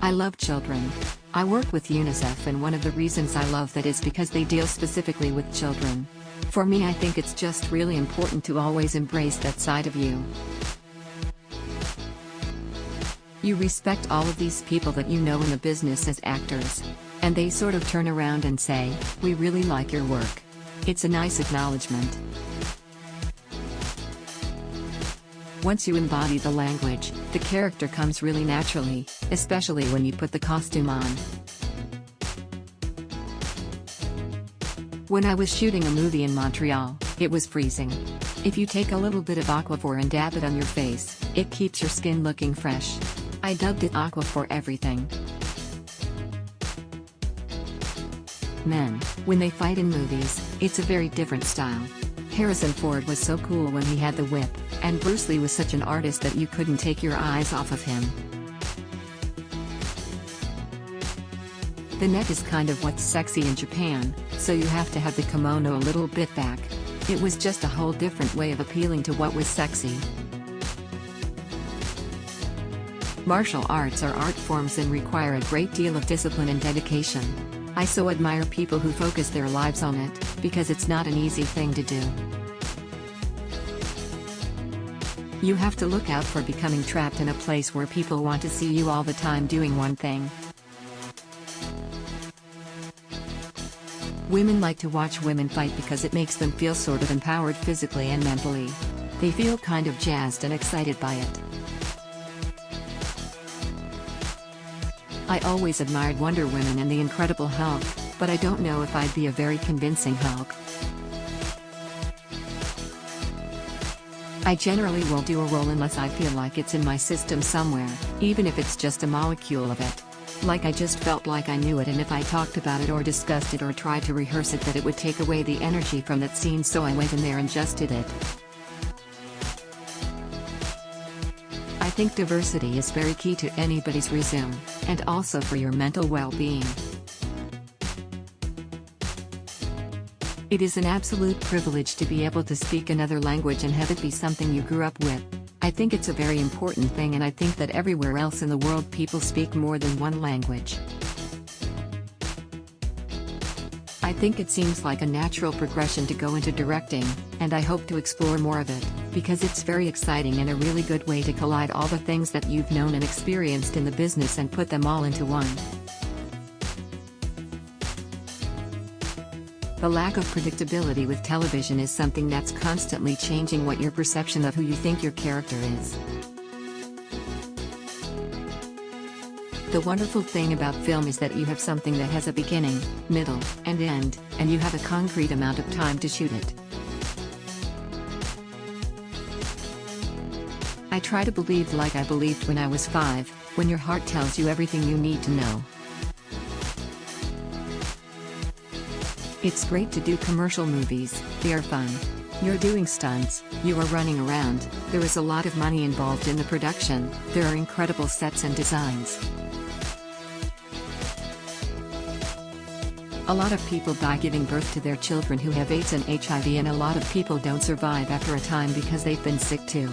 I love children. I work with UNICEF, and one of the reasons I love that is because they deal specifically with children. For me, I think it's just really important to always embrace that side of you. You respect all of these people that you know in the business as actors. And they sort of turn around and say, "We really like your work." It's a nice acknowledgement. Once you embody the language, the character comes really naturally, especially when you put the costume on. When I was shooting a movie in Montreal, it was freezing. If you take a little bit of Aquaphor and dab it on your face, it keeps your skin looking fresh. I dubbed it Aquaphor Everything. Men, when they fight in movies, it's a very different style. Harrison Ford was so cool when he had the whip, and Bruce Lee was such an artist that you couldn't take your eyes off of him. The neck is kind of what's sexy in Japan, so you have to have the kimono a little bit back. It was just a whole different way of appealing to what was sexy. Martial arts are art forms and require a great deal of discipline and dedication. I so admire people who focus their lives on it, because it's not an easy thing to do. You have to look out for becoming trapped in a place where people want to see you all the time doing one thing. Women like to watch women fight because it makes them feel sort of empowered physically and mentally. They feel kind of jazzed and excited by it. I always admired Wonder Woman and the Incredible Hulk, but I don't know if I'd be a very convincing Hulk. I generally won't do a role unless I feel like it's in my system somewhere, even if it's just a molecule of it. Like I just felt like I knew it, and if I talked about it or discussed it or tried to rehearse it, that it would take away the energy from that scene, so I went in there and just did it. I think diversity is very key to anybody's resume, and also for your mental well-being. It is an absolute privilege to be able to speak another language and have it be something you grew up with. I think it's a very important thing, and I think that everywhere else in the world people speak more than one language. I think it seems like a natural progression to go into directing, and I hope to explore more of it, because it's very exciting and a really good way to collide all the things that you've known and experienced in the business and put them all into one. The lack of predictability with television is something that's constantly changing what your perception of who you think your character is. The wonderful thing about film is that you have something that has a beginning, middle, and end, and you have a concrete amount of time to shoot it. I try to believe like I believed when I was 5, when your heart tells you everything you need to know. It's great to do commercial movies, they are fun. You're doing stunts, you are running around, there is a lot of money involved in the production, there are incredible sets and designs. A lot of people die giving birth to their children who have AIDS and HIV, and a lot of people don't survive after a time because they've been sick too.